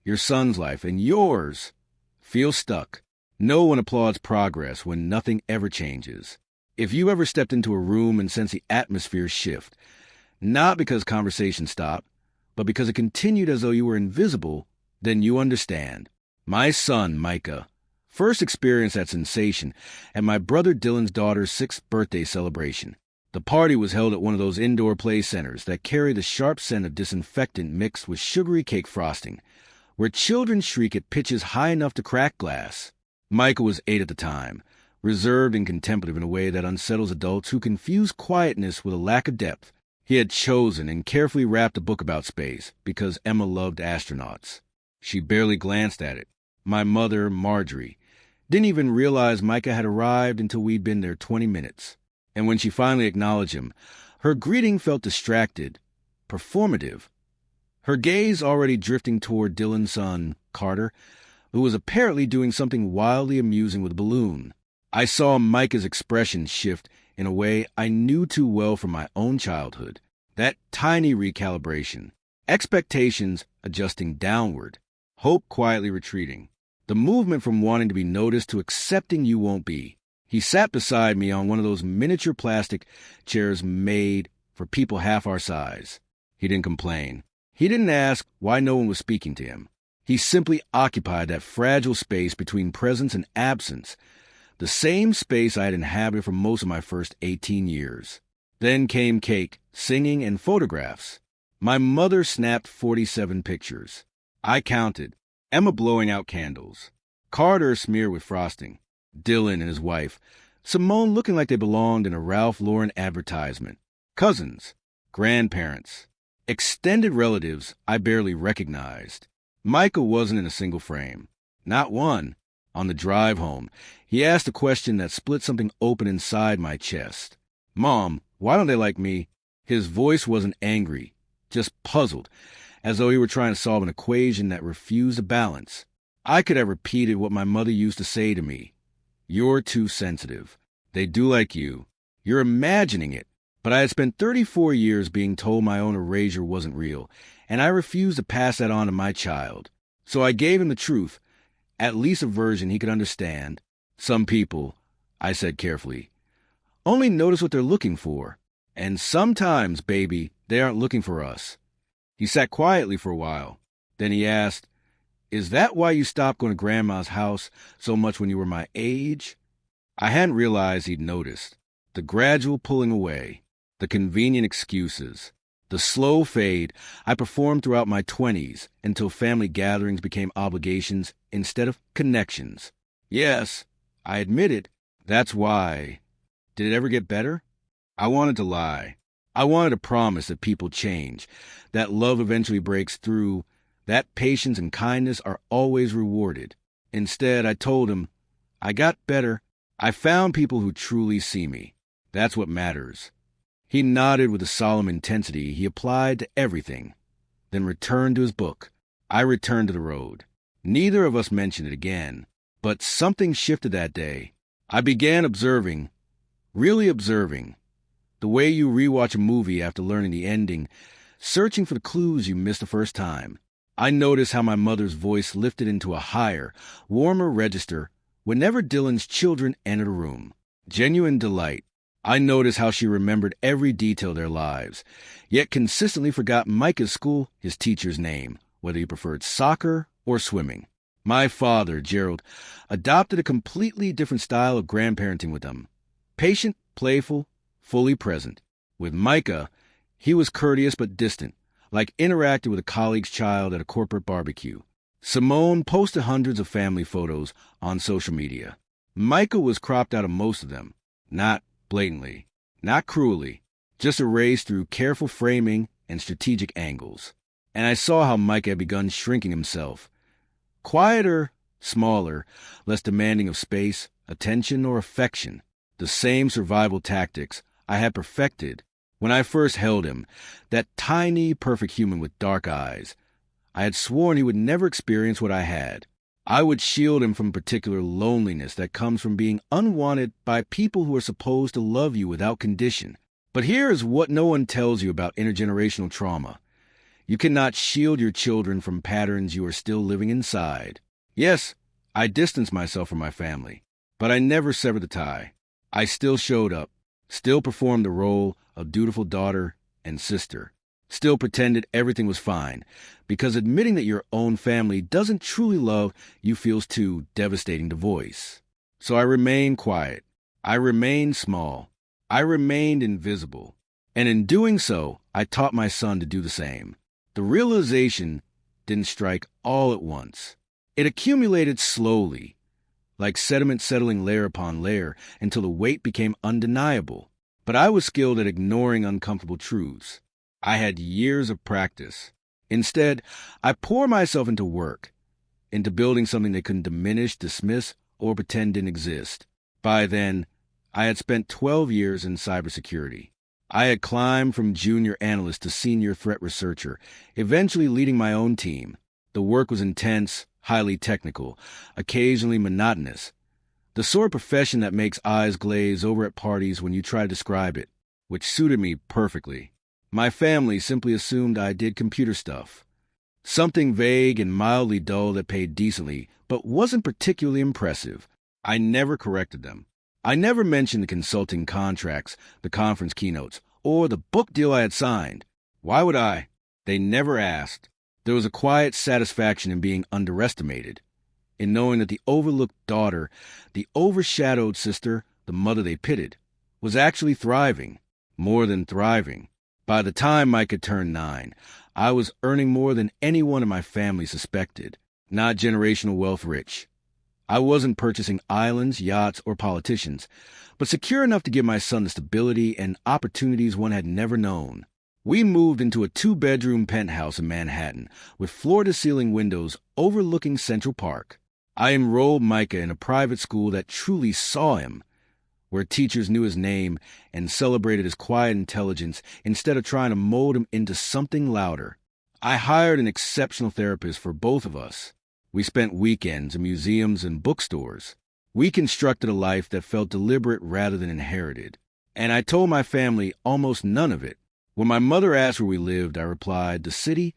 your son's life, and yours feel stuck. No one applauds progress when nothing ever changes. If you ever stepped into a room and sensed the atmosphere shift, not because conversation stopped, but because it continued as though you were invisible, then you understand. My son, Micah, first experienced that sensation at my brother Dylan's daughter's 6th birthday celebration. The party was held at one of those indoor play centers that carry the sharp scent of disinfectant mixed with sugary cake frosting, where children shriek at pitches high enough to crack glass. Micah was 8 at the time, reserved and contemplative in a way that unsettles adults who confuse quietness with a lack of depth. He had chosen and carefully wrapped a book about space because Emma loved astronauts. She barely glanced at it. My mother, Marjorie, didn't even realize Micah had arrived until we'd been there 20 minutes. And when she finally acknowledged him, her greeting felt distracted, performative. Her gaze already drifting toward Dylan's son, Carter, who was apparently doing something wildly amusing with a balloon. I saw Micah's expression shift in a way I knew too well from my own childhood. That tiny recalibration. Expectations adjusting downward. Hope quietly retreating. The movement from wanting to be noticed to accepting you won't be. He sat beside me on one of those miniature plastic chairs made for people half our size. He didn't complain. He didn't ask why no one was speaking to him. He simply occupied that fragile space between presence and absence, the same space I had inhabited for most of my first 18 years. Then came cake, singing, and photographs. My mother snapped 47 pictures. I counted. Emma blowing out candles. Carter smeared with frosting. Dylan and his wife. Simone looking like they belonged in a Ralph Lauren advertisement. Cousins. Grandparents. Extended relatives I barely recognized. Micah wasn't in a single frame. Not one. On the drive home, he asked a question that split something open inside my chest. Mom, why don't they like me? His voice wasn't angry, just puzzled, as though he were trying to solve an equation that refused to balance. I could have repeated what my mother used to say to me. You're too sensitive. They do like you. You're imagining it. But I had spent 34 years being told my own erasure wasn't real, and I refused to pass that on to my child. So I gave him the truth, at least a version he could understand. Some people, I said carefully, only notice what they're looking for. And sometimes, baby, they aren't looking for us. He sat quietly for a while. Then he asked, Is that why you stopped going to Grandma's house so much when you were my age? I hadn't realized he'd noticed. The gradual pulling away. The convenient excuses, the slow fade I performed throughout my 20s until family gatherings became obligations instead of connections. Yes, I admit it. That's why. Did it ever get better? I wanted to lie. I wanted to promise that people change, that love eventually breaks through, that patience and kindness are always rewarded. Instead, I told him, I got better. I found people who truly see me. That's what matters. He nodded with a solemn intensity he applied to everything, then returned to his book. I returned to the road. Neither of us mentioned it again, but something shifted that day. I began observing, really observing, the way you rewatch a movie after learning the ending, searching for the clues you missed the first time. I noticed how my mother's voice lifted into a higher, warmer register whenever Dylan's children entered a room. Genuine delight. I noticed how she remembered every detail of their lives, yet consistently forgot Micah's school, his teacher's name, whether he preferred soccer or swimming. My father, Gerald, adopted a completely different style of grandparenting with them. Patient, playful, fully present. With Micah, he was courteous but distant, like interacting with a colleague's child at a corporate barbecue. Simone posted hundreds of family photos on social media. Micah was cropped out of most of them, not blatantly, not cruelly, just erased through careful framing and strategic angles. And I saw how Micah had begun shrinking himself. Quieter, smaller, less demanding of space, attention, or affection. The same survival tactics I had perfected when I first held him, that tiny, perfect human with dark eyes. I had sworn he would never experience what I had. I would shield him from particular loneliness that comes from being unwanted by people who are supposed to love you without condition. But here is what no one tells you about intergenerational trauma. You cannot shield your children from patterns you are still living inside. Yes, I distanced myself from my family, but I never severed the tie. I still showed up, still performed the role of dutiful daughter and sister, still pretended everything was fine, because admitting that your own family doesn't truly love you feels too devastating to voice. So I remained quiet. I remained small. I remained invisible. And in doing so, I taught my son to do the same. The realization didn't strike all at once. It accumulated slowly, like sediment settling layer upon layer until the weight became undeniable. But I was skilled at ignoring uncomfortable truths. I had years of practice. Instead, I poured myself into work, into building something they couldn't diminish, dismiss, or pretend didn't exist. By then, I had spent 12 years in cybersecurity. I had climbed from junior analyst to senior threat researcher, eventually leading my own team. The work was intense, highly technical, occasionally monotonous. The sort of profession that makes eyes glaze over at parties when you try to describe it, which suited me perfectly. My family simply assumed I did computer stuff. Something vague and mildly dull that paid decently, but wasn't particularly impressive. I never corrected them. I never mentioned the consulting contracts, the conference keynotes, or the book deal I had signed. Why would I? They never asked. There was a quiet satisfaction in being underestimated, in knowing that the overlooked daughter, the overshadowed sister, the mother they pitted, was actually thriving, more than thriving. By the time Mike had turned 9, I was earning more than anyone in my family suspected, not generational wealth rich. I wasn't purchasing islands, yachts, or politicians, but secure enough to give my son the stability and opportunities one had never known. We moved into a 2-bedroom penthouse in Manhattan with floor-to-ceiling windows overlooking Central Park. I enrolled Micah in a private school that truly saw him, where teachers knew his name and celebrated his quiet intelligence instead of trying to mold him into something louder. I hired an exceptional therapist for both of us. We spent weekends in museums and bookstores. We constructed a life that felt deliberate rather than inherited. And I told my family almost none of it. When my mother asked where we lived, I replied, the city,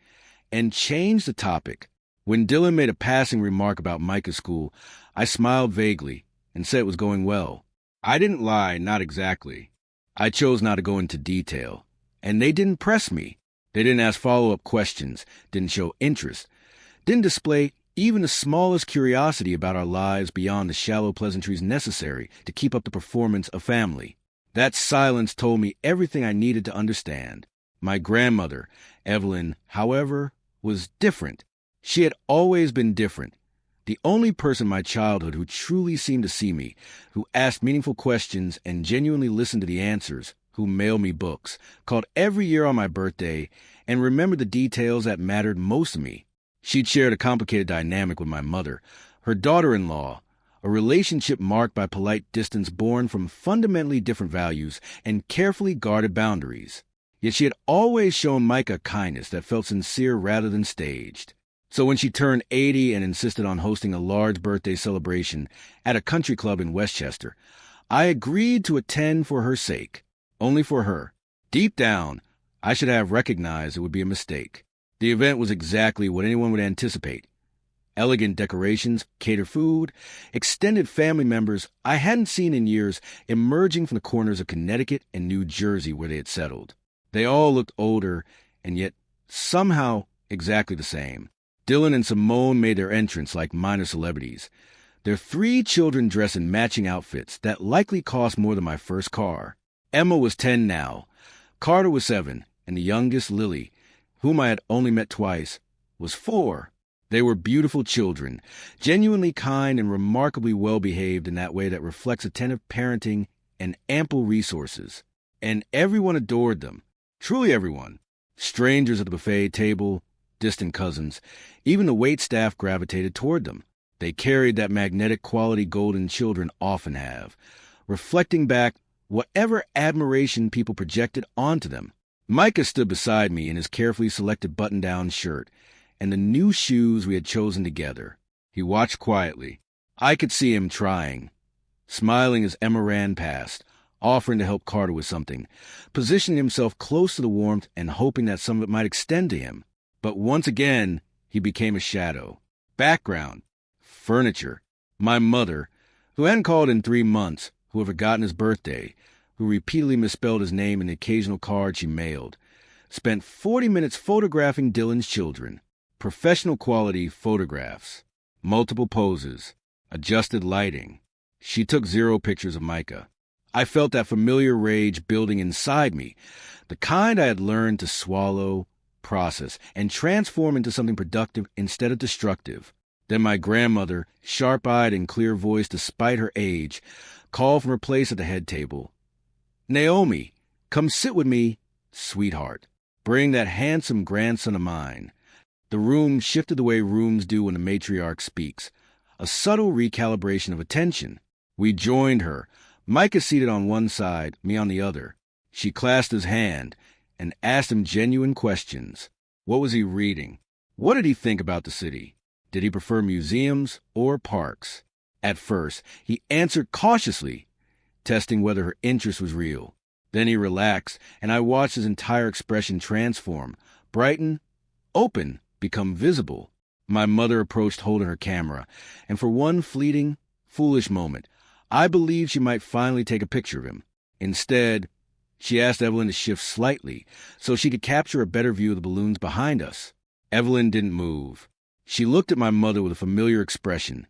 and changed the topic. When Dylan made a passing remark about Micah's school, I smiled vaguely and said it was going well. I didn't lie, not exactly. I chose not to go into detail. And they didn't press me. They didn't ask follow-up questions, didn't show interest, didn't display even the smallest curiosity about our lives beyond the shallow pleasantries necessary to keep up the performance of family. That silence told me everything I needed to understand. My grandmother, Evelyn, however, was different. She had always been different. The only person in my childhood who truly seemed to see me, who asked meaningful questions and genuinely listened to the answers, who mailed me books, called every year on my birthday, and remembered the details that mattered most to me. She'd shared a complicated dynamic with my mother, her daughter-in-law, a relationship marked by polite distance born from fundamentally different values and carefully guarded boundaries. Yet she had always shown Micah kindness that felt sincere rather than staged. So when she turned 80 and insisted on hosting a large birthday celebration at a country club in Westchester, I agreed to attend for her sake, only for her. Deep down, I should have recognized it would be a mistake. The event was exactly what anyone would anticipate. Elegant decorations, catered food, extended family members I hadn't seen in years emerging from the corners of Connecticut and New Jersey where they had settled. They all looked older and yet somehow exactly the same. Dylan and Simone made their entrance like minor celebrities. Their 3 children dressed in matching outfits that likely cost more than my first car. Emma was 10 now. Carter was 7, and the youngest, Lily, whom I had only met twice, was 4. They were beautiful children, genuinely kind and remarkably well-behaved in that way that reflects attentive parenting and ample resources. And everyone adored them. Truly everyone. Strangers at the buffet table, distant cousins, even the waitstaff gravitated toward them. They carried that magnetic quality golden children often have, reflecting back whatever admiration people projected onto them. Micah stood beside me in his carefully selected button-down shirt and the new shoes we had chosen together. He watched quietly. I could see him trying, smiling as Emma ran past, offering to help Carter with something, positioning himself close to the warmth and hoping that some of it might extend to him. But once again, he became a shadow. Background, furniture, my mother, who hadn't called in 3 months, who had forgotten his birthday, who repeatedly misspelled his name in the occasional card she mailed, spent 40 minutes photographing Dylan's children. Professional quality photographs, multiple poses, adjusted lighting. She took 0 pictures of Micah. I felt that familiar rage building inside me, the kind I had learned to swallow, process, and transform into something productive instead of destructive. Then my grandmother, sharp-eyed and clear-voiced despite her age, called from her place at the head table. "Naomi, come sit with me, sweetheart. Bring that handsome grandson of mine." The room shifted the way rooms do when the matriarch speaks, a subtle recalibration of attention. We joined her, Micah seated on one side, me on the other. She clasped his hand and asked him genuine questions. What was he reading? What did he think about the city? Did he prefer museums or parks? At first, he answered cautiously, testing whether her interest was real. Then he relaxed, and I watched his entire expression transform, brighten, open, become visible. My mother approached holding her camera, and for one fleeting, foolish moment, I believed she might finally take a picture of him. Instead, she asked Evelyn to shift slightly so she could capture a better view of the balloons behind us. Evelyn didn't move. She looked at my mother with a familiar expression,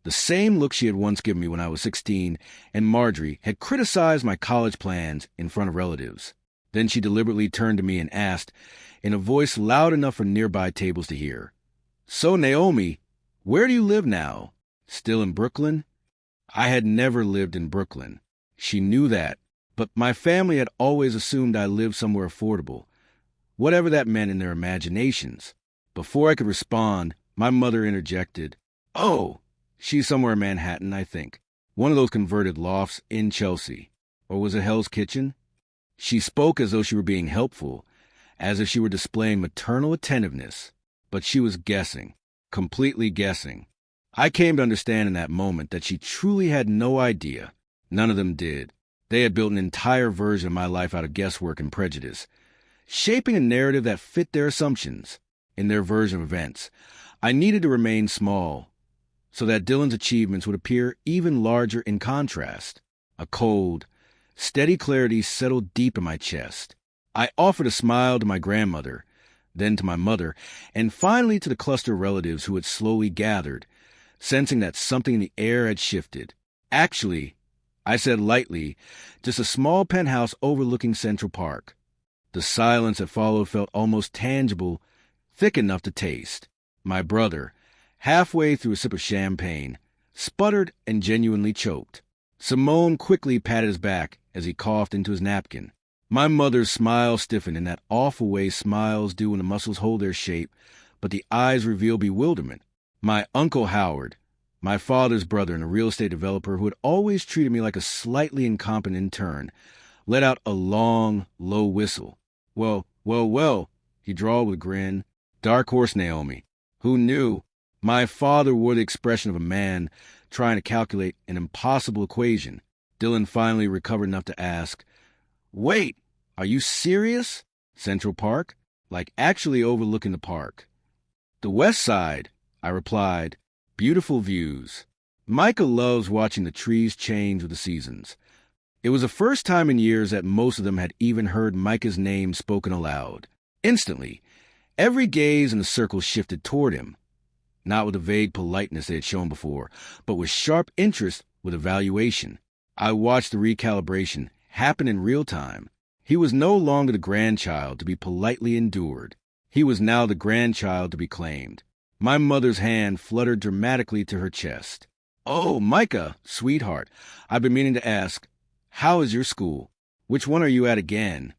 the same look she had once given me when I was 16 and Marjorie had criticized my college plans in front of relatives. Then she deliberately turned to me and asked, in a voice loud enough for nearby tables to hear, "So, Naomi, where do you live now? Still in Brooklyn?" I had never lived in Brooklyn. She knew that, but my family had always assumed I lived somewhere affordable, whatever that meant in their imaginations. Before I could respond, my mother interjected, "Oh, she's somewhere in Manhattan, I think. One of those converted lofts in Chelsea. Or was it Hell's Kitchen?" She spoke as though she were being helpful, as if she were displaying maternal attentiveness. But she was guessing, completely guessing. I came to understand in that moment that she truly had no idea. None of them did. They had built an entire version of my life out of guesswork and prejudice, shaping a narrative that fit their assumptions. In their version of events, I needed to remain small, so that Dylan's achievements would appear even larger in contrast. A cold, steady clarity settled deep in my chest. I offered a smile to my grandmother, then to my mother, and finally to the cluster of relatives who had slowly gathered, sensing that something in the air had shifted. "Actually," I said lightly, "just a small penthouse overlooking Central Park." The silence that followed felt almost tangible, thick enough to taste. My brother, halfway through a sip of champagne, sputtered and genuinely choked. Simone quickly patted his back as he coughed into his napkin. My mother's smile stiffened in that awful way smiles do when the muscles hold their shape, but the eyes reveal bewilderment. My Uncle Howard, my father's brother and a real estate developer who had always treated me like a slightly incompetent intern, let out a long, low whistle. Well, he drawled with a grin. "Dark horse, Naomi. Who knew?" My father wore the expression of a man trying to calculate an impossible equation. Dylan finally recovered enough to ask, "Wait, are you serious? Central Park?" Like actually overlooking the park. "The West Side," I replied. "Beautiful views." Micah loves watching the trees change with the seasons. It was the first time in years that most of them had even heard Micah's name spoken aloud. Instantly, every gaze in the circle shifted toward him, not with the vague politeness they had shown before, but with sharp interest, with evaluation. I watched the recalibration happen in real time. He was no longer the grandchild to be politely endured. He was now the grandchild to be claimed. My mother's hand fluttered dramatically to her chest. "Oh, Micah, sweetheart, I've been meaning to ask, how is your school? Which one are you at again?"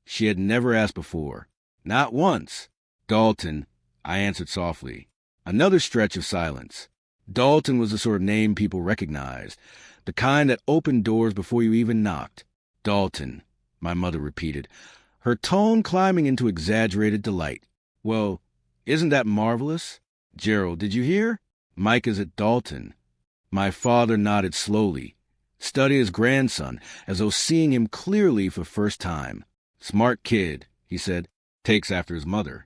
She had never asked before. Not once. "Dalton," I answered softly. Another stretch of silence. Dalton was the sort of name people recognized, the kind that opened doors before you even knocked. "Dalton," my mother repeated, her tone climbing into exaggerated delight. "Well, isn't that marvelous? Gerald, did you hear? Mike is at Dalton." My father nodded slowly, studied his grandson as though seeing him clearly for the first time. "Smart kid," he said. "Takes after his mother."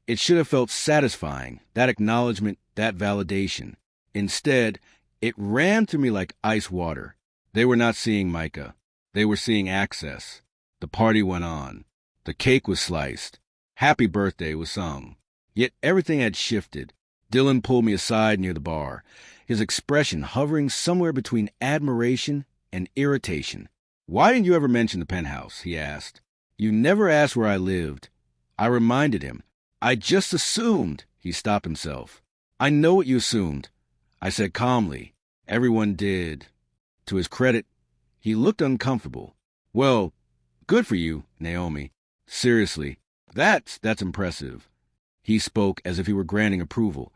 It should have felt satisfying, that acknowledgement, that validation. Instead, it ran through me like ice water. They were not seeing Micah. They were seeing access. The party went on. The cake was sliced. Happy birthday was sung. Yet everything had shifted. Dylan pulled me aside near the bar, his expression hovering somewhere between admiration and irritation. "Why didn't you ever mention the penthouse?" he asked. "You never asked where I lived." I reminded him. "I just assumed." He stopped himself. "I know what you assumed," I said calmly. "Everyone did." To his credit, he looked uncomfortable. "Well, good for you, Naomi. Seriously, that's impressive." He spoke as if he were granting approval,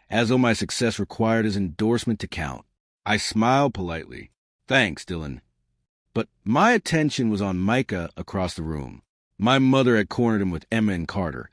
as though my success required his endorsement to count. I smiled politely. "Thanks, Dylan." But my attention was on Micah across the room. My mother had cornered him with Emma and Carter,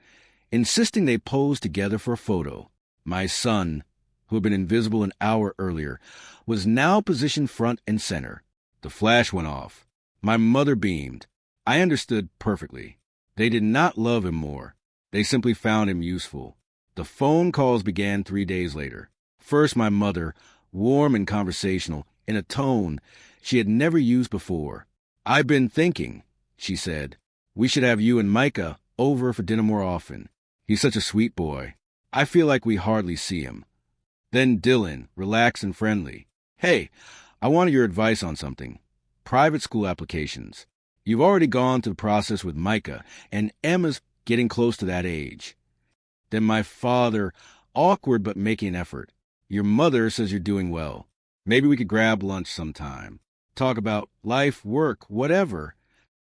insisting they pose together for a photo. My son, who had been invisible an hour earlier, was now positioned front and center. The flash went off. My mother beamed. I understood perfectly. They did not love him more. They simply found him useful. The phone calls began 3 days later. First, my mother, warm and conversational, in a tone she had never used before. "I've been thinking," she said. "We should have you and Micah over for dinner more often. He's such a sweet boy. I feel like we hardly see him." Then Dylan, relaxed and friendly. "Hey, I wanted your advice on something. Private school applications. You've already gone through the process with Micah, and Emma's getting close to that age." Then my father, awkward but making an effort. "Your mother says you're doing well. Maybe we could grab lunch sometime. Talk about life, work, whatever."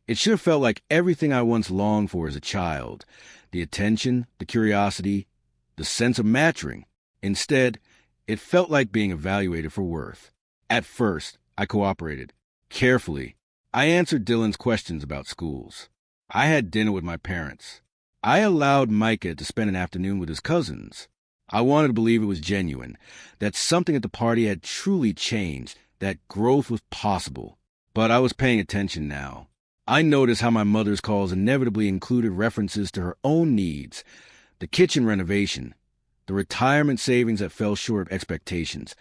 It should have felt like everything I once longed for as a child. The attention, the curiosity, the sense of maturing. Instead, it felt like being evaluated for worth. At first, I cooperated. Carefully, I answered Dylan's questions about schools. I had dinner with my parents. I allowed Micah to spend an afternoon with his cousins. I wanted to believe it was genuine, that something at the party had truly changed, that growth was possible. But I was paying attention now. I noticed how my mother's calls inevitably included references to her own needs, the kitchen renovation, the retirement savings that fell short of expectations,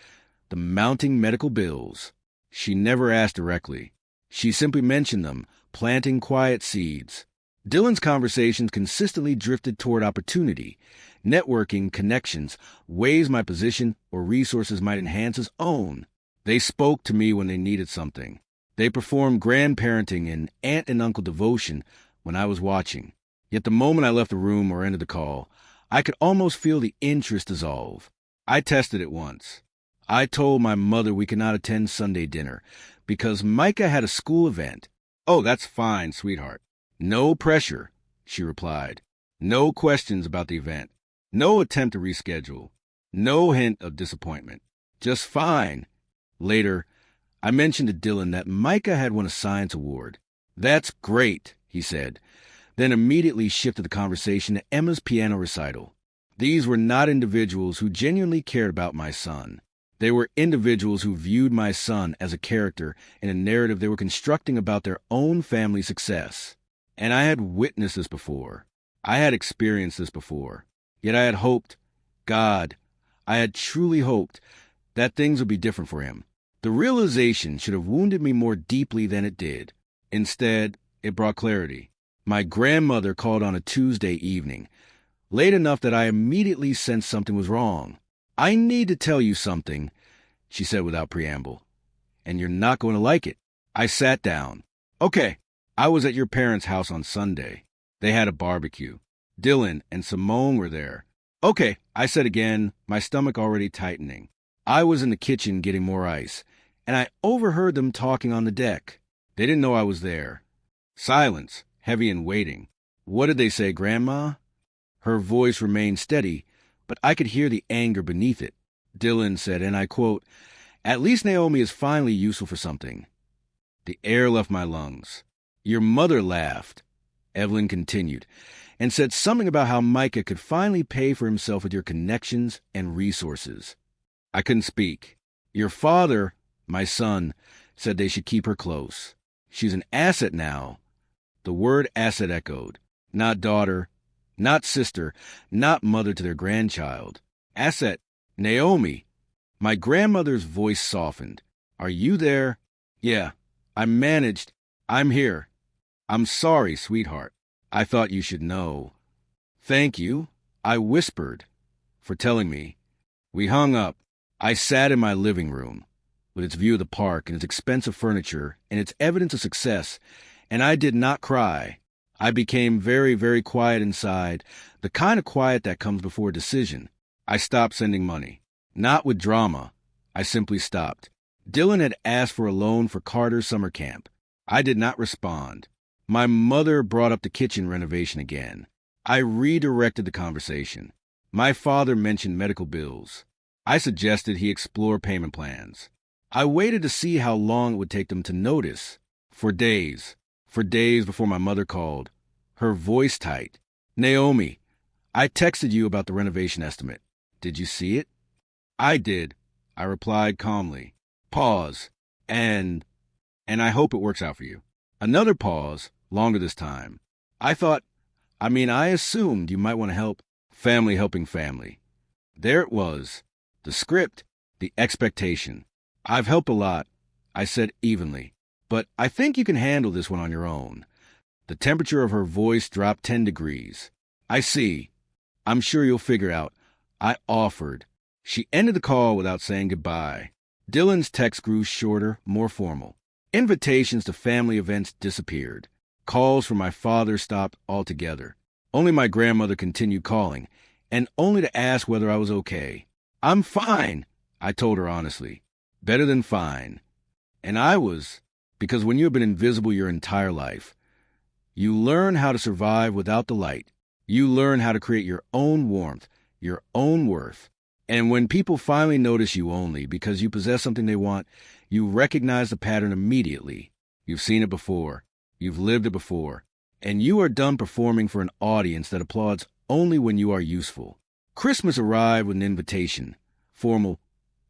the mounting medical bills. She never asked directly. She simply mentioned them, planting quiet seeds. Dylan's conversations consistently drifted toward opportunity, networking, connections, ways my position or resources might enhance his own. They spoke to me when they needed something. They performed grandparenting and aunt and uncle devotion when I was watching. Yet the moment I left the room or ended the call, I could almost feel the interest dissolve. I tested it once. I told my mother we could not attend Sunday dinner because Micah had a school event. "Oh, that's fine, sweetheart." "No pressure," she replied. No questions about the event. No attempt to reschedule. No hint of disappointment. Just fine. Later, I mentioned to Dylan that Micah had won a science award. "That's great," he said, then immediately shifted the conversation to Emma's piano recital. These were not individuals who genuinely cared about my son. They were individuals who viewed my son as a character in a narrative they were constructing about their own family success. And I had witnessed this before. I had experienced this before. Yet I had hoped, God, I had truly hoped, that things would be different for him. The realization should have wounded me more deeply than it did. Instead, it brought clarity. My grandmother called on a Tuesday evening, late enough that I immediately sensed something was wrong. "I need to tell you something," she said without preamble. "And you're not going to like it." I sat down. "Okay, I was at your parents' house on Sunday. They had a barbecue. Dylan and Simone were there." "Okay," I said again, my stomach already tightening. I was in the kitchen getting more ice, and I overheard them talking on the deck. They didn't know I was there. Silence, heavy and waiting. "What did they say, Grandma?" Her voice remained steady, but I could hear the anger beneath it. Dylan said, and I quote, "At least Naomi is finally useful for something." The air left my lungs. "Your mother laughed," Evelyn continued, "and said something about how Micah could finally pay for himself with your connections and resources." I couldn't speak. "Your father," my son, said they should keep her close. "She's an asset now." The word asset echoed. Not daughter, not sister, not mother to their grandchild. Asset, Naomi. My grandmother's voice softened. Are you there? Yeah, I managed. I'm here. I'm sorry, sweetheart. I thought you should know. Thank you, I whispered, for telling me. We hung up. I sat in my living room, with its view of the park and its expensive furniture and its evidence of success, and I did not cry. I became very, very quiet inside, the kind of quiet that comes before a decision. I stopped sending money. Not with drama. I simply stopped. Dylan had asked for a loan for Carter's summer camp. I did not respond. My mother brought up the kitchen renovation again. I redirected the conversation. My father mentioned medical bills. I suggested he explore payment plans. I waited to see how long it would take them to notice. For days before my mother called, her voice tight. Naomi, I texted you about the renovation estimate. Did you see it? I did, I replied calmly. Pause. And I hope it works out for you. Another pause, longer this time. I assumed you might want to help. Family helping family. There it was. The script, the expectation. I've helped a lot, I said evenly, but I think you can handle this one on your own. The temperature of her voice dropped 10 degrees. I see. I'm sure you'll figure out. I offered. She ended the call without saying goodbye. Dylan's text grew shorter, more formal. Invitations to family events disappeared. Calls from my father stopped altogether. Only my grandmother continued calling, and only to ask whether I was okay. I'm fine, I told her honestly. Better than fine. And I was, because when you have been invisible your entire life, you learn how to survive without the light. You learn how to create your own warmth, your own worth. And when people finally notice you only because you possess something they want, you recognize the pattern immediately. You've seen it before. You've lived it before. And you are done performing for an audience that applauds only when you are useful. Christmas arrived with an invitation, formal,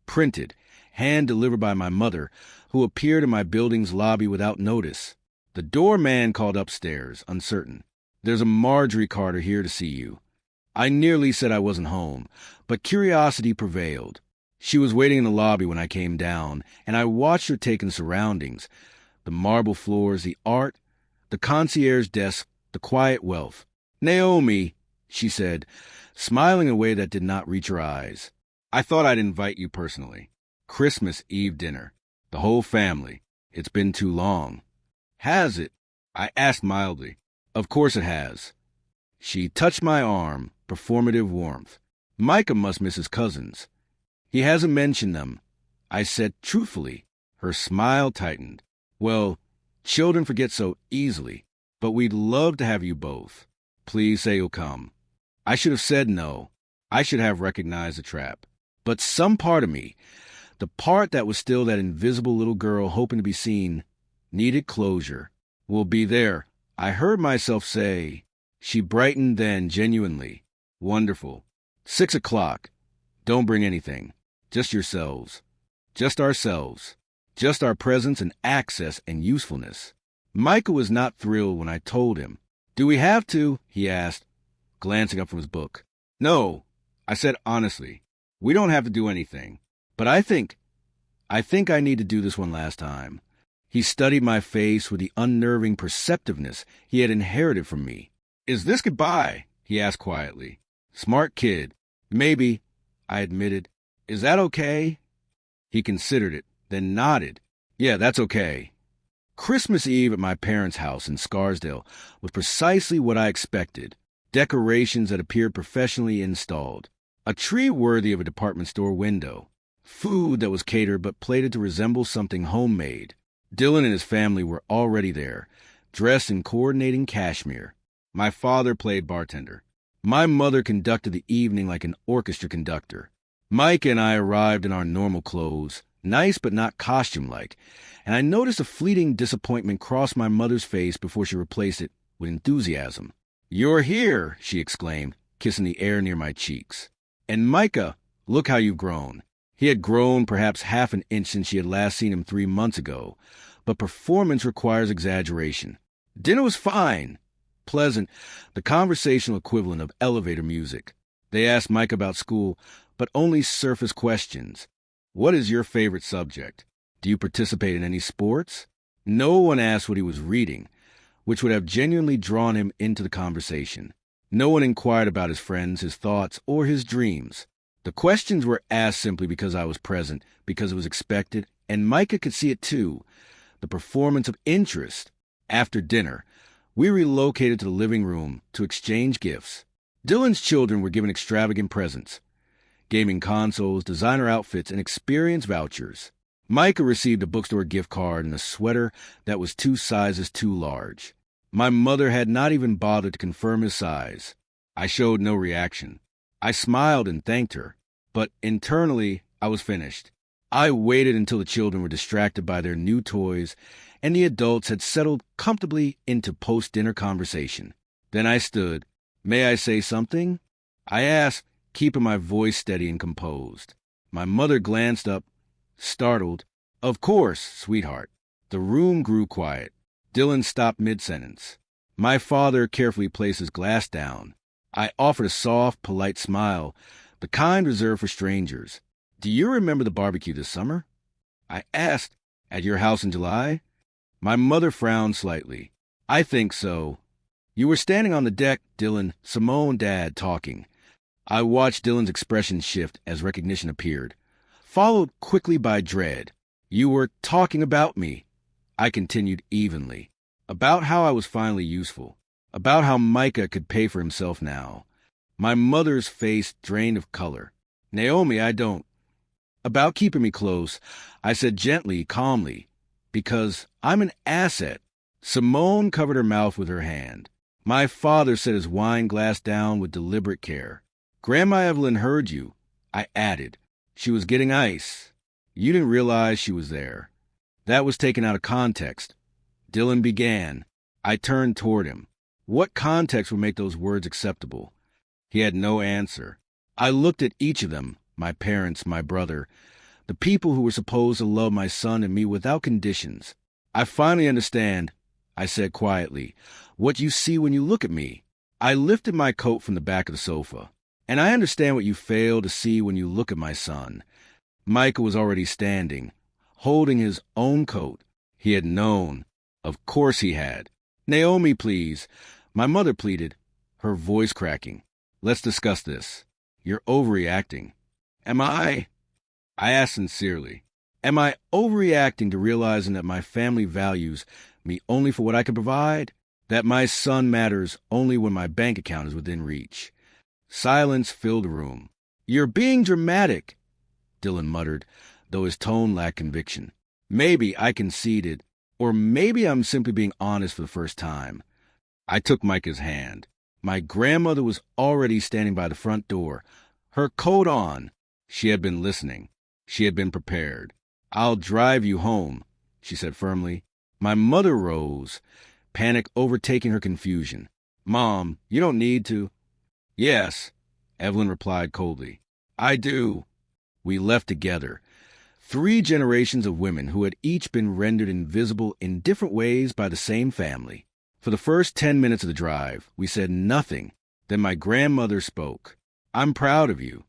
printed, hand-delivered by my mother, who appeared in my building's lobby without notice. The doorman called upstairs, uncertain. There's a Marjorie Carter here to see you. I nearly said I wasn't home, but curiosity prevailed. She was waiting in the lobby when I came down, and I watched her take in the surroundings, the marble floors, the art, the concierge desk, the quiet wealth. Naomi, she said, smiling in a way that did not reach her eyes. I thought I'd invite you personally. Christmas Eve dinner. The whole family. It's been too long. Has it? I asked mildly. Of course it has. She touched my arm, performative warmth. Micah must miss his cousins. He hasn't mentioned them. I said truthfully. Her smile tightened. Well, children forget so easily, but we'd love to have you both. Please say you'll come. I should have said no. I should have recognized the trap. But some part of me, the part that was still that invisible little girl hoping to be seen, needed closure. We'll be there, I heard myself say. She brightened then, genuinely. Wonderful. 6 o'clock. Don't bring anything. Just yourselves. Just ourselves. Just our presence and access and usefulness. Micah was not thrilled when I told him. Do we have to? He asked, glancing up from his book. No, I said honestly. We don't have to do anything. But I think I need to do this one last time. He studied my face with the unnerving perceptiveness he had inherited from me. Is this goodbye? He asked quietly. Smart kid. Maybe, I admitted. Is that okay? He considered it, then nodded. Yeah, that's okay. Christmas Eve at my parents' house in Scarsdale was precisely what I expected. Decorations that appeared professionally installed. A tree worthy of a department store window. Food that was catered but plated to resemble something homemade. Dylan and his family were already there, dressed in coordinating cashmere. My father played bartender. My mother conducted the evening like an orchestra conductor. Mike and I arrived in our normal clothes, nice but not costume-like, and I noticed a fleeting disappointment cross my mother's face before she replaced it with enthusiasm. You're here, she exclaimed, kissing the air near my cheeks. And Micah, look how you've grown. He had grown perhaps half an inch since she had last seen him 3 months ago, but performance requires exaggeration. Dinner was fine. pleasant, the conversational equivalent of elevator music. They asked Mike about school, but only surface questions. What is your favorite subject? Do you participate in any sports? No one asked what he was reading, which would have genuinely drawn him into the conversation. No one inquired about his friends, his thoughts, or his dreams. The questions were asked simply because I was present, because it was expected, and Micah could see it too. The performance of interest. After dinner, we relocated to the living room to exchange gifts. Dylan's children were given extravagant presents: gaming consoles, designer outfits, and experience vouchers. Micah received a bookstore gift card and a sweater that was 2 sizes too large. My mother had not even bothered to confirm his size. I showed no reaction. I smiled and thanked her, but internally I was finished. I waited until the children were distracted by their new toys and the adults had settled comfortably into post-dinner conversation. Then I stood. "May I say something?" I asked, keeping my voice steady and composed. My mother glanced up, startled. "Of course, sweetheart." The room grew quiet. Dylan stopped mid-sentence. My father carefully placed his glass down. I offered a soft, polite smile, the kind reserved for strangers. "Do you remember the barbecue this summer?" I asked. "At your house in July?" My mother frowned slightly. "I think so. You were standing on the deck, Dylan, Simone, Dad, talking." I watched Dylan's expression shift as recognition appeared, followed quickly by dread. "You were talking about me," I continued evenly. "About how I was finally useful. About how Micah could pay for himself now." My mother's face drained of color. "Naomi, I don't." "About keeping me close," I said gently, calmly. "Because I'm an asset." Simone covered her mouth with her hand. My father set his wine glass down with deliberate care. "Grandma Evelyn heard you," I added. "She was getting ice. You didn't realize she was there." That was taken out of context. Dylan began. I turned toward him. What context would make those words acceptable? He had no answer. I looked at each of them, my parents, my brother, the people who were supposed to love my son and me without conditions. "I finally understand," I said quietly, "what you see when you look at me." I lifted my coat from the back of the sofa. "And I understand what you fail to see when you look at my son." Micah was already standing, holding his own coat. He had known. Of course he had. "Naomi, please," my mother pleaded, her voice cracking. "Let's discuss this. You're overreacting." "Am I?" I asked sincerely. "Am I overreacting to realizing that my family values me only for what I can provide? That my son matters only when my bank account is within reach?" Silence filled the room. "You're being dramatic," Dylan muttered, though his tone lacked conviction. Maybe I conceded, or maybe I'm simply being honest for the first time. I took Micah's hand. My grandmother was already standing by the front door, her coat on. She had been listening. She had been prepared. "I'll drive you home," she said firmly. My mother rose, panic overtaking her confusion. "Mom, you don't need to." "Yes," Evelyn replied coldly. "I do." We left together. 3 generations of women who had each been rendered invisible in different ways by the same family. For the first 10 minutes of the drive, we said nothing. Then my grandmother spoke. "I'm proud of you."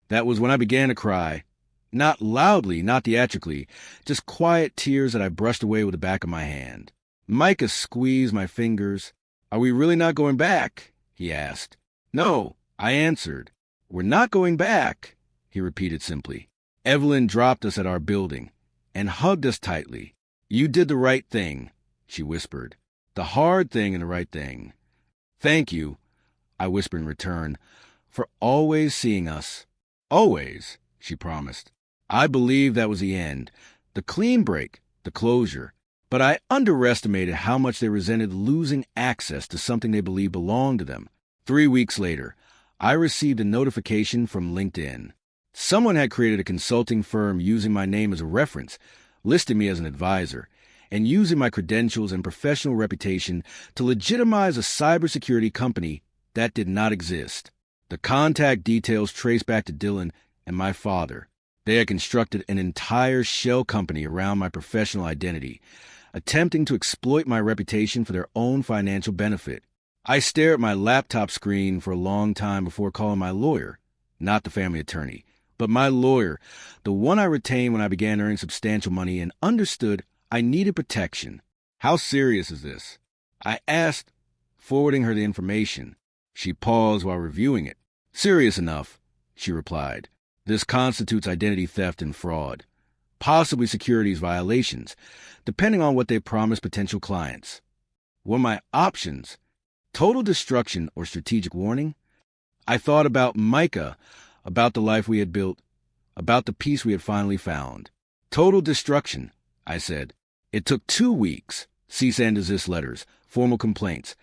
That was when I began to cry. Not loudly, not theatrically, just quiet tears that I brushed away with the back of my hand. Micah squeezed my fingers. "Are we really not going back?" he asked. "No," I answered. "We're not going back," he repeated simply. Evelyn dropped us at our building and hugged us tightly. "You did the right thing," she whispered. "The hard thing and the right thing." "Thank you," I whispered in return, "for always seeing us." "Always," she promised. I believed that was the end, the clean break, the closure. But I underestimated how much they resented losing access to something they believed belonged to them. 3 weeks later, I received a notification from LinkedIn. Someone had created a consulting firm using my name as a reference, listing me as an advisor, and using my credentials and professional reputation to legitimize a cybersecurity company that did not exist. The contact details traced back to Dylan and my father. They had constructed an entire shell company around my professional identity, attempting to exploit my reputation for their own financial benefit. I stared at my laptop screen for a long time before calling my lawyer, not the family attorney, but my lawyer, the one I retained when I began earning substantial money and understood I needed protection. How serious is this? I asked, forwarding her the information. She paused while reviewing it. Serious enough, she replied. This constitutes identity theft and fraud, possibly securities violations, depending on what they promise potential clients. What are my options? Total destruction or strategic warning? I thought about Micah, about the life we had built, about the peace we had finally found. Total destruction, I said. It took 2 weeks. Cease and desist letters, formal complaints,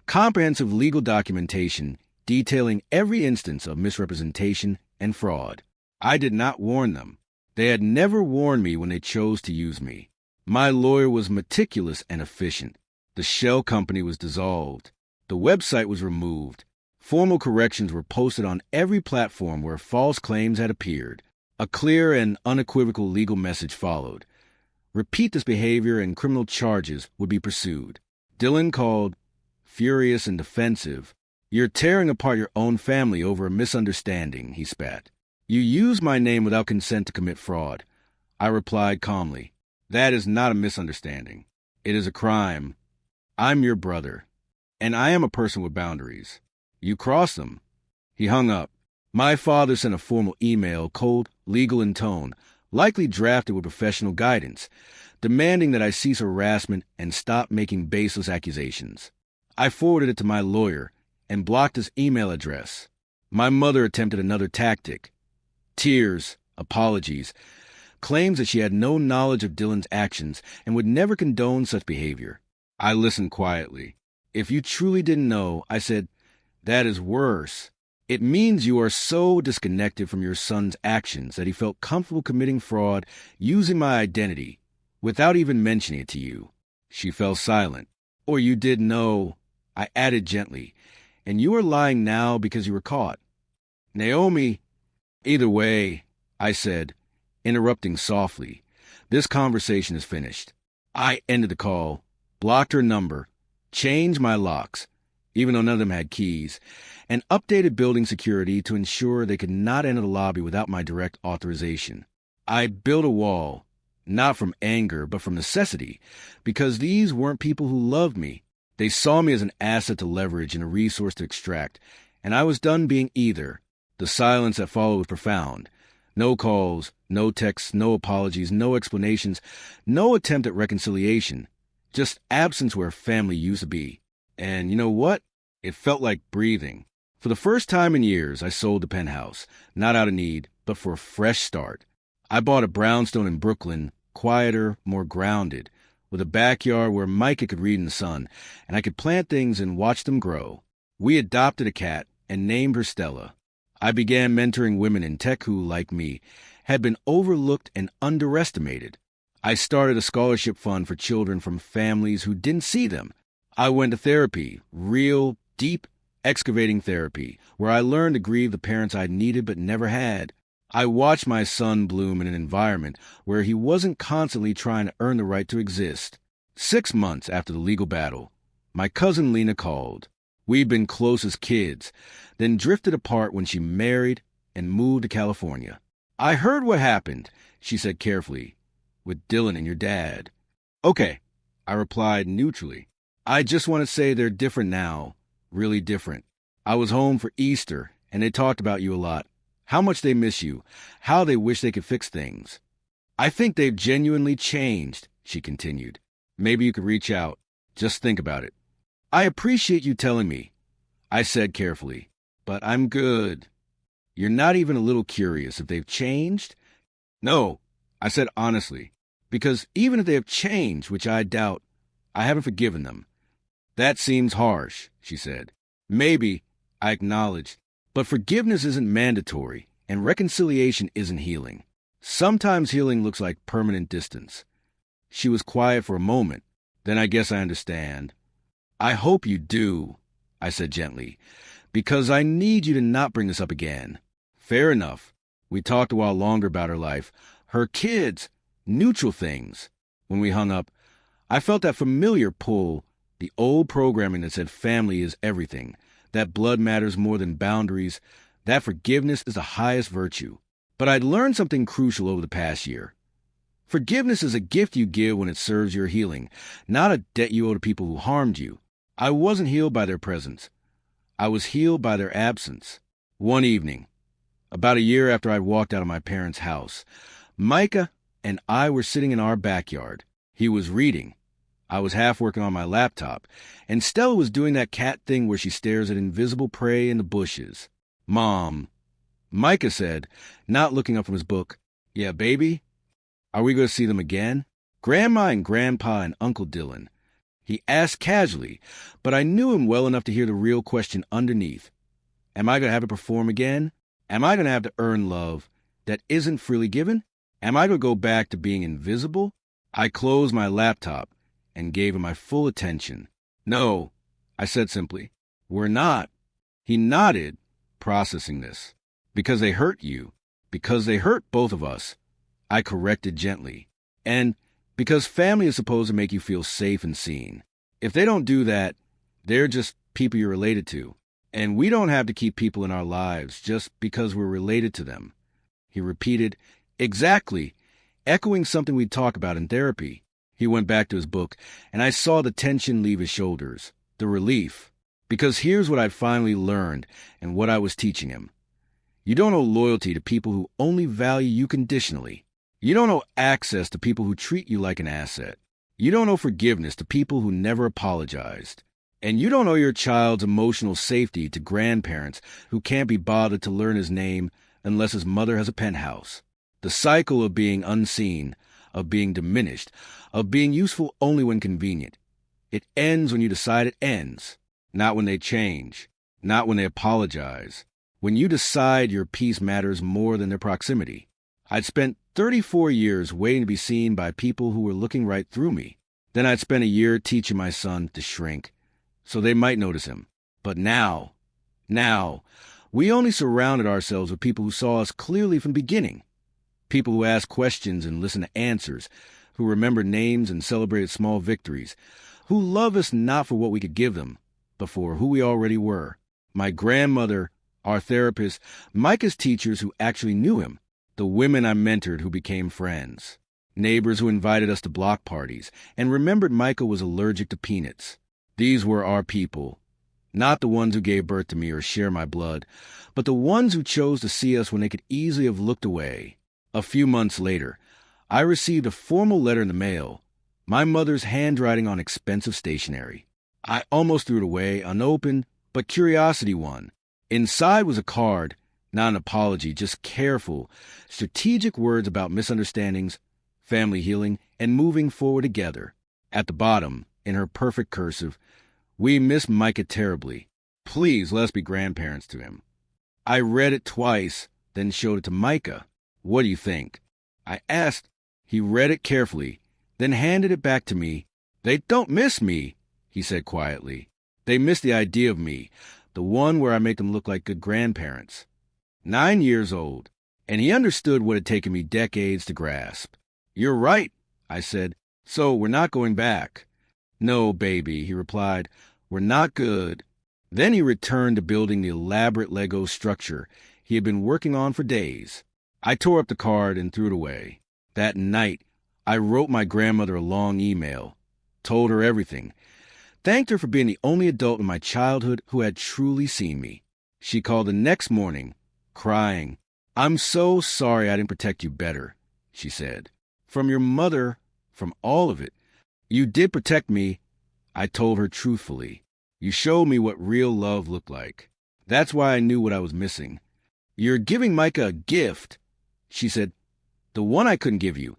comprehensive legal documentation detailing every instance of misrepresentation and fraud. I did not warn them. They had never warned me when they chose to use me. My lawyer was meticulous and efficient. The shell company was dissolved. The website was removed. Formal corrections were posted on every platform where false claims had appeared. A clear and unequivocal legal message followed. Repeat this behavior and criminal charges would be pursued. Dylan called, furious and defensive. You're tearing apart your own family over a misunderstanding, he spat. You used my name without consent to commit fraud. I replied calmly. That is not a misunderstanding. It is a crime. I'm your brother, and I am a person with boundaries. You cross them. He hung up. My father sent a formal email, cold, legal in tone, likely drafted with professional guidance, demanding that I cease harassment and stop making baseless accusations. I forwarded it to my lawyer and blocked his email address. My mother attempted another tactic. Tears, apologies, claims that she had no knowledge of Dylan's actions and would never condone such behavior. I listened quietly. If you truly didn't know, I said, that is worse. It means you are so disconnected from your son's actions that he felt comfortable committing fraud using my identity without even mentioning it to you. She fell silent. Or you did know, I added gently, and you are lying now because you were caught. Naomi, either way, I said, interrupting softly. This conversation is finished. I ended the call, blocked her number, changed my locks, even though none of them had keys, and updated building security to ensure they could not enter the lobby without my direct authorization. I built a wall, not from anger, but from necessity, because these weren't people who loved me. They saw me as an asset to leverage and a resource to extract, and I was done being either. The silence that followed was profound. No calls, no texts, no apologies, no explanations, no attempt at reconciliation. Just absence where family used to be. And you know what? It felt like breathing. For the first time in years, I sold the penthouse, not out of need, but for a fresh start. I bought a brownstone in Brooklyn, quieter, more grounded, with a backyard where Micah could read in the sun, and I could plant things and watch them grow. We adopted a cat and named her Stella. I began mentoring women in tech who, like me, had been overlooked and underestimated. I started a scholarship fund for children from families who didn't see them. I went to therapy, real, deep, excavating therapy, where I learned to grieve the parents I'd needed but never had. I watched my son bloom in an environment where he wasn't constantly trying to earn the right to exist. 6 months after the legal battle, my cousin Lena called. We'd been close as kids, then drifted apart when she married and moved to California. I heard what happened, she said carefully, with Dylan and your dad. Okay, I replied neutrally. I just want to say they're different now, really different. I was home for Easter, and they talked about you a lot. How much they miss you, how they wish they could fix things. I think they've genuinely changed, she continued. Maybe you could reach out. Just think about it. I appreciate you telling me, I said carefully, but I'm good. You're not even a little curious if they've changed? No, I said honestly, because even if they have changed, which I doubt, I haven't forgiven them. That seems harsh, she said. Maybe, I acknowledged, but forgiveness isn't mandatory, and reconciliation isn't healing. Sometimes healing looks like permanent distance. She was quiet for a moment. Then I guess I understand. I hope you do, I said gently, because I need you to not bring this up again. Fair enough. We talked a while longer about her life, her kids, neutral things. When we hung up, I felt that familiar pull, The old programming that said family is everything, that blood matters more than boundaries, that forgiveness is the highest virtue. But I'd learned something crucial over the past year. Forgiveness is a gift you give when it serves your healing, not a debt you owe to people who harmed you. I wasn't healed by their presence. I was healed by their absence. One evening, about a year after I'd walked out of my parents' house, Micah and I were sitting in our backyard. He was reading. I was half working on my laptop, and Stella was doing that cat thing where she stares at invisible prey in the bushes. "Mom," Micah said, not looking up from his book. "Yeah, baby? Are we going to see them again?" "Grandma and Grandpa and Uncle Dylan." He asked casually, but I knew him well enough to hear the real question underneath. Am I going to have to perform again? Am I going to have to earn love that isn't freely given? Am I going to go back to being invisible? I closed my laptop and gave him my full attention. "No," I said simply. "We're not." He nodded, processing this. "Because they hurt you. Because they hurt both of us." I corrected gently. "And because family is supposed to make you feel safe and seen. If they don't do that, they're just people you're related to. And we don't have to keep people in our lives just because we're related to them." He repeated, "Exactly," echoing something we'd talk about in therapy. He went back to his book, and I saw the tension leave his shoulders, the relief. Because here's what I'd finally learned and what I was teaching him. You don't owe loyalty to people who only value you conditionally. You don't owe access to people who treat you like an asset. You don't owe forgiveness to people who never apologized. And you don't owe your child's emotional safety to grandparents who can't be bothered to learn his name unless his mother has a penthouse. The cycle of being unseen, of being diminished, of being useful only when convenient. It ends when you decide it ends, not when they change, not when they apologize. When you decide your peace matters more than their proximity. I'd spent 34 years waiting to be seen by people who were looking right through me. Then I'd spent a year teaching my son to shrink, so they might notice him. But now, we only surrounded ourselves with people who saw us clearly from the beginning. People who asked questions and listened to answers, who remembered names and celebrated small victories, who loved us not for what we could give them, but for who we already were. My grandmother, our therapist, Micah's teachers who actually knew him, the women I mentored who became friends, neighbors who invited us to block parties, and remembered Micah was allergic to peanuts. These were our people, not the ones who gave birth to me or share my blood, but the ones who chose to see us when they could easily have looked away. A few months later, I received a formal letter in the mail, my mother's handwriting on expensive stationery. I almost threw it away, unopened, but curiosity won. Inside was a card, not an apology, just careful, strategic words about misunderstandings, family healing, and moving forward together. At the bottom, in her perfect cursive, "We miss Micah terribly. Please let us be grandparents to him." I read it twice, then showed it to Micah. "What do you think?" I asked. He read it carefully, then handed it back to me. "They don't miss me," he said quietly. "They miss the idea of me, the one where I make them look like good grandparents." 9 years old, and he understood what had taken me decades to grasp. "You're right," I said. "So we're not going back." "No, baby," he replied. "We're not good." Then he returned to building the elaborate Lego structure he had been working on for days. I tore up the card and threw it away. That night, I wrote my grandmother a long email, told her everything, thanked her for being the only adult in my childhood who had truly seen me. She called the next morning, crying. "I'm so sorry I didn't protect you better," she said. "From your mother, from all of it. You did protect me," I told her truthfully. "You showed me what real love looked like. That's why I knew what I was missing. You're giving Micah a gift," she said. "The one I couldn't give you.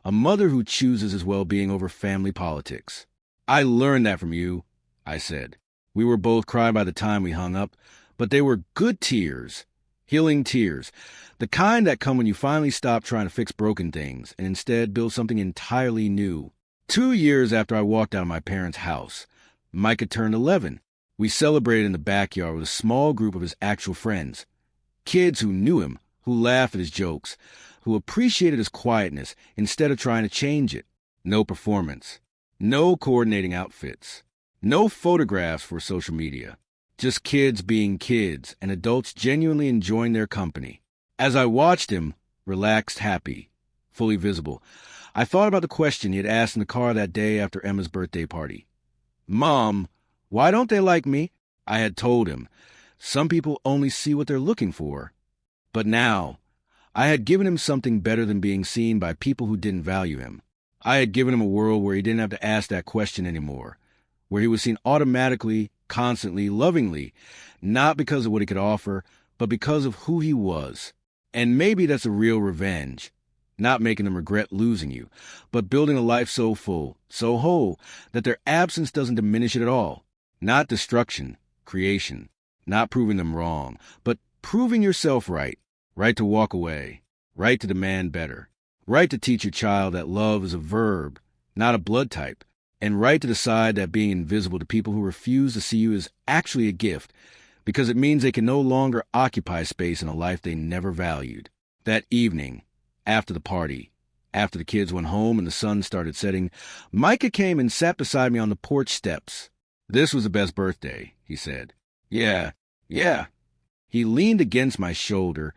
A mother who chooses his well-being over family politics." "I learned that from you," I said. We were both crying by the time we hung up, but they were good tears. Healing tears, the kind that come when you finally stop trying to fix broken things and instead build something entirely new. 2 years after I walked out of my parents' house, Micah turned 11. We celebrated in the backyard with a small group of his actual friends. Kids who knew him, who laughed at his jokes, who appreciated his quietness instead of trying to change it. No performance. No coordinating outfits. No photographs for social media. Just kids being kids and adults genuinely enjoying their company. As I watched him, relaxed, happy, fully visible, I thought about the question he had asked in the car that day after Emma's birthday party. "Mom, why don't they like me?" I had told him. Some people only see what they're looking for. But now, I had given him something better than being seen by people who didn't value him. I had given him a world where he didn't have to ask that question anymore, where he was seen automatically, constantly, lovingly, not because of what he could offer, but because of who he was. And maybe that's a real revenge. Not making them regret losing you, but building a life so full, so whole, that their absence doesn't diminish it at all. Not destruction, creation. Not proving them wrong, but proving yourself right. Right to walk away. Right to demand better. Right to teach your child that love is a verb, not a blood type. And right to decide that being invisible to people who refuse to see you is actually a gift, because it means they can no longer occupy space in a life they never valued. That evening, after the party, after the kids went home and the sun started setting, Micah came and sat beside me on the porch steps. "This was the best birthday," he said. Yeah. He leaned against my shoulder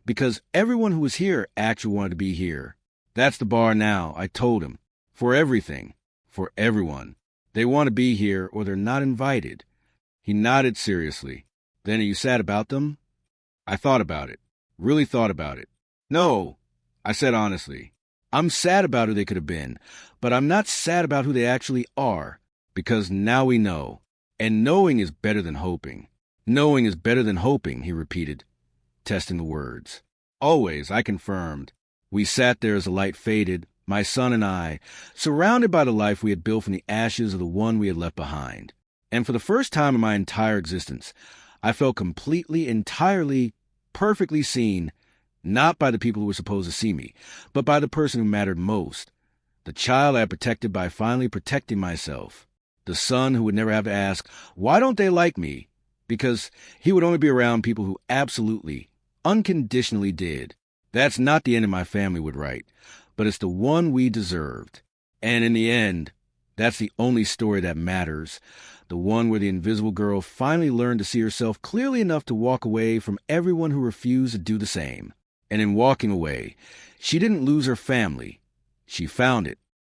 because everyone who was here actually wanted to be here. That's the bar now, I told him. For everything. For everyone. They want to be here or they're not invited. He nodded seriously. "Then are you sad about them?" I thought about it. Really thought about it. "No," I said honestly. "I'm sad about who they could have been, but I'm not sad about who they actually are, because now we know. And knowing is better than hoping." "Knowing is better than hoping," he repeated, testing the words. "Always," I confirmed. We sat there as the light faded, my son and I, surrounded by the life we had built from the ashes of the one we had left behind. And for the first time in my entire existence, I felt completely, entirely, perfectly seen, not by the people who were supposed to see me, but by the person who mattered most. The child I had protected by finally protecting myself. The son who would never have to ask, "Why don't they like me?" Because he would only be around people who absolutely, unconditionally did. That's not the end my family would write, but it's the one we deserved. And in the end, that's the only story that matters. The one where the invisible girl finally learned to see herself clearly enough to walk away from everyone who refused to do the same. And in walking away, she didn't lose her family. She found it.